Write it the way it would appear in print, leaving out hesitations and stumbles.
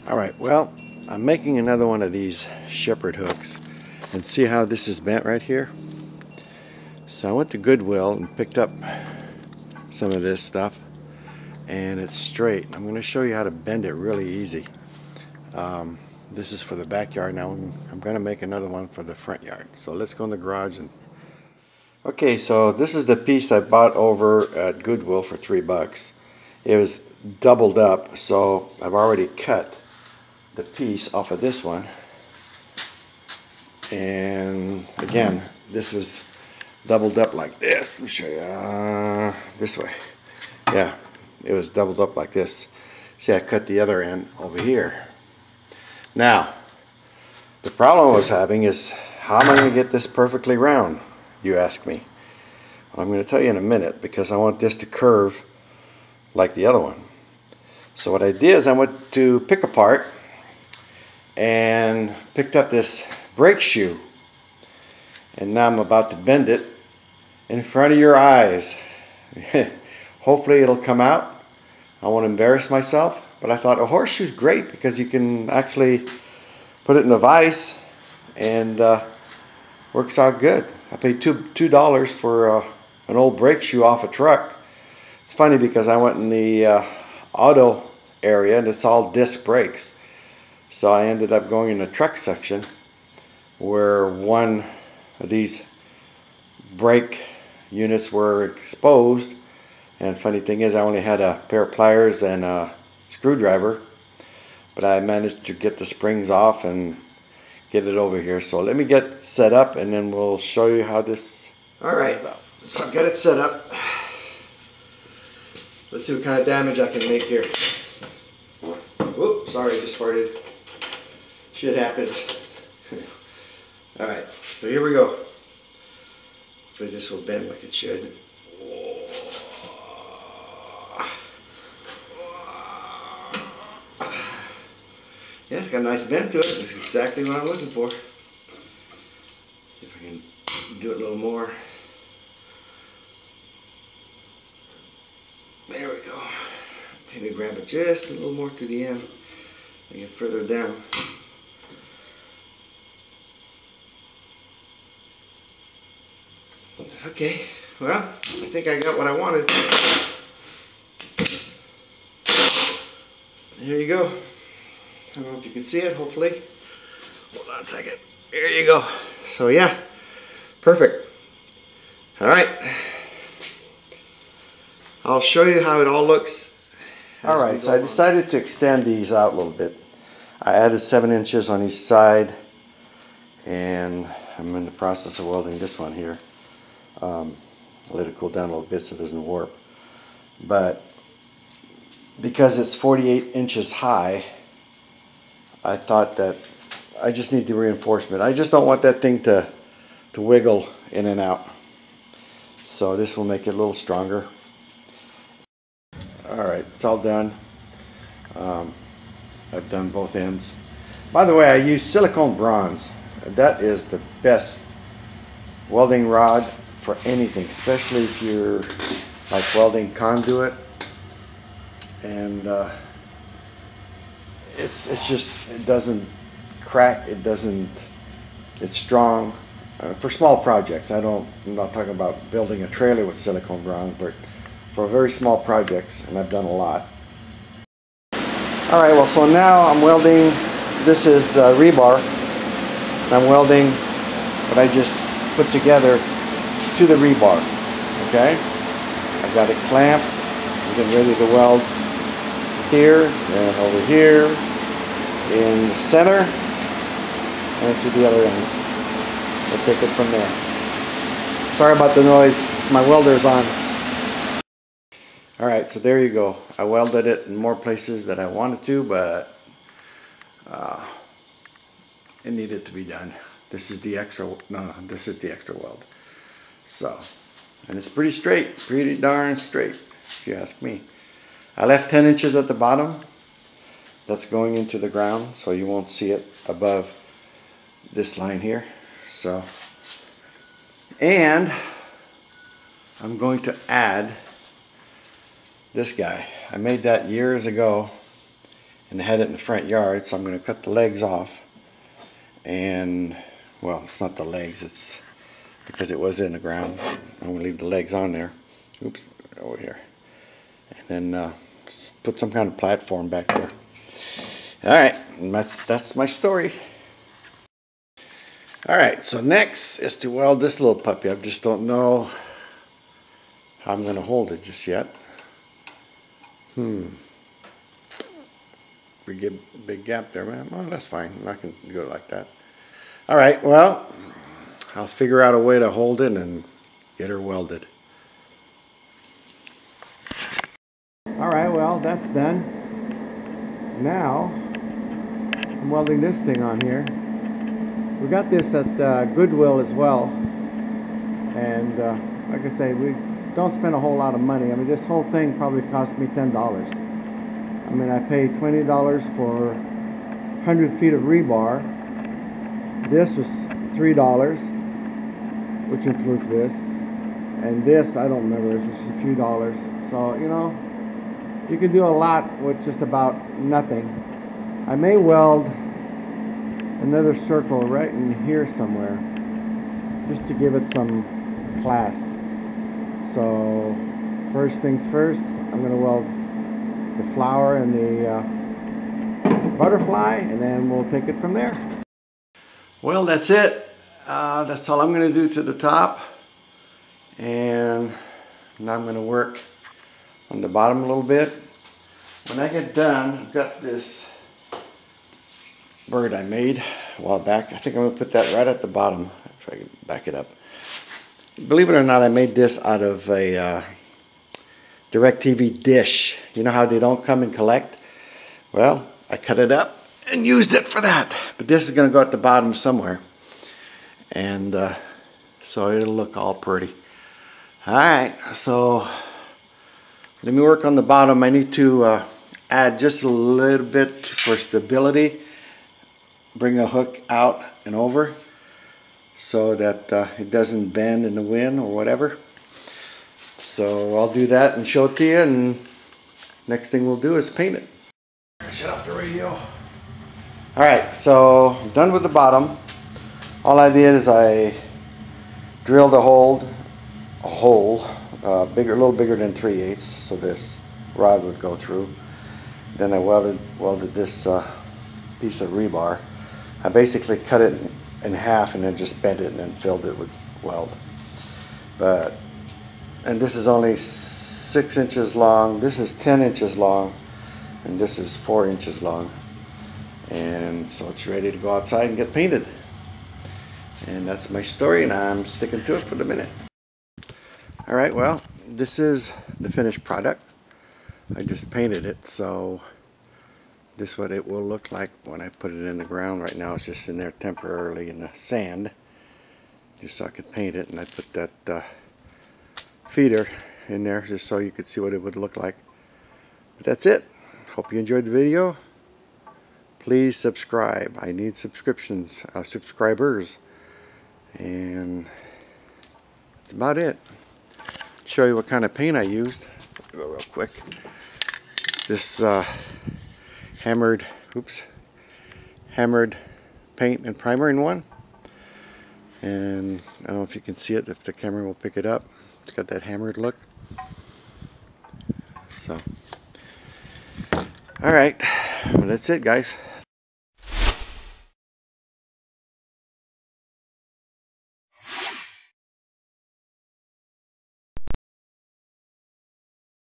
Alright, well, I'm making another one of these shepherd hooks, and see how this is bent right here? So I went to Goodwill and picked up some of this stuff, and it's straight. I'm going to show you how to bend it really easy. This is for the backyard. Now I'm going to make another one for the front yard. So let's go in the garage. Okay, so this is the piece I bought over at Goodwill for $3. It was doubled up, so I've already cut the piece off of this one. And again, this was doubled up like this. Let me show you this way. Yeah, it was doubled up like this. See, I cut the other end over here. Now, the problem I was having is, how am I going to get this perfectly round, you ask me? Well, I'm going to tell you in a minute, because I want this to curve like the other one. So what I did is I went to pick apart and picked up this brake shoe, and now I'm about to bend it in front of your eyes. Hopefully it'll come out. I won't embarrass myself, but I thought a horseshoe's great because you can actually put it in a vise and works out good. I paid $2 for an old brake shoe off a truck. It's funny because I went in the auto area and it's all disc brakes. So I ended up going in the truck section where one of these brake units were exposed. And funny thing is, I only had a pair of pliers and a screwdriver, but I managed to get the springs off and get it over here. So let me get set up and then we'll show you how this. Alright, so I've got it set up. Let's see what kind of damage I can make here. Whoop, sorry, I just farted. Shit happens. Alright, so here we go. Hopefully this will bend like it should. Yeah, it's got a nice bend to it. That's exactly what I'm looking for. See if I can do it a little more. There we go. Maybe grab it just a little more to the end and get further down. Okay, well, I think I got what I wanted. Here you go. I don't know if you can see it, hopefully. Hold on a second. There you go. So yeah, perfect. Alright. I'll show you how it all looks. Alright, so I decided to extend these out a little bit. I added 7 inches on each side, and I'm in the process of welding this one here. Let it cool down a little bit so it doesn't warp. But because it's 48 inches high, I thought that I just need the reinforcement. I just don't want that thing to wiggle in and out. So this will make it a little stronger. Alright, it's all done. I've done both ends. By the way, I use silicone bronze. That is the best welding rod for anything, especially if you're like welding conduit. And it's just, it doesn't crack, it's strong for small projects. I'm not talking about building a trailer with silicone bronze, but for very small projects, and I've done a lot. Alright, well, so now I'm welding. This is rebar, and I'm welding what I just put together to the rebar. Okay, I've got it clamped. I'm getting ready to weld here and over here, in the center, and to the other ends. We'll take it from there. Sorry about the noise, it's my welder's on. Alright, so there you go. I welded it in more places than I wanted to, but it needed to be done. This is the extra, no, this is the extra weld. So, and it's pretty straight, pretty darn straight, if you ask me. I left 10 inches at the bottom. That's going into the ground, so you won't see it above this line here. So, and I'm going to add this guy. I made that years ago, and had it in the front yard, so I'm going to cut the legs off. And, well, it's not the legs, it's because it was in the ground. I'm going to leave the legs on there. Oops, over here. And then put some kind of platform back there. Alright, that's my story. Alright, so next is to weld this little puppy. I just don't know how I'm going to hold it just yet. Big gap there, man. Oh, that's fine. I can go like that. Alright, well, I'll figure out a way to hold it and get her welded. Alright, well, that's done. Now, I'm welding this thing on here. We got this at Goodwill as well. And like I say, we don't spend a whole lot of money. I mean, this whole thing probably cost me $10. I mean, I paid $20 for 100 feet of rebar. This was $3, which includes this. And this, I don't remember, it's just a few dollars. So, you know, you can do a lot with just about nothing. I may weld another circle right in here somewhere, just to give it some class. So, first things first, I'm going to weld the flower and the butterfly, and then we'll take it from there. Well, that's it. That's all I'm going to do to the top. And now I'm going to work on the bottom a little bit. When I get done, I've got this bird I made a while back. I think I'm going to put that right at the bottom, if I can back it up. Believe it or not, I made this out of a DirecTV dish. You know how they don't come and collect? Well, I cut it up and used it for that. But this is going to go at the bottom somewhere. And so it'll look all pretty. Alright, so let me work on the bottom. I need to add just a little bit for stability. Bring a hook out and over so that it doesn't bend in the wind or whatever. So I'll do that and show it to you, and next thing we'll do is paint it. Shut off the radio. Alright, so I'm done with the bottom. All I did is I drilled a hole a little bigger than 3/8, so this rod would go through. Then I welded this piece of rebar. I basically cut it in half and then just bent it and then filled it with weld. And this is only 6 inches long. This is 10 inches long, and this is 4 inches long. And so it's ready to go outside and get painted. And that's my story, and I'm sticking to it for the minute. Alright, well, this is the finished product. I just painted it, so this is what it will look like when I put it in the ground. Right now it's just in there temporarily in the sand, just so I could paint it. And I put that feeder in there just so you could see what it would look like. But that's it. Hope you enjoyed the video. Please subscribe. I need subscriptions, subscribers. And that's about it. Show you what kind of paint I used. Go real quick. It's this hammered paint and primer in one. And I don't know if you can see it, if the camera will pick it up. It's got that hammered look. So, alright, well, that's it, guys.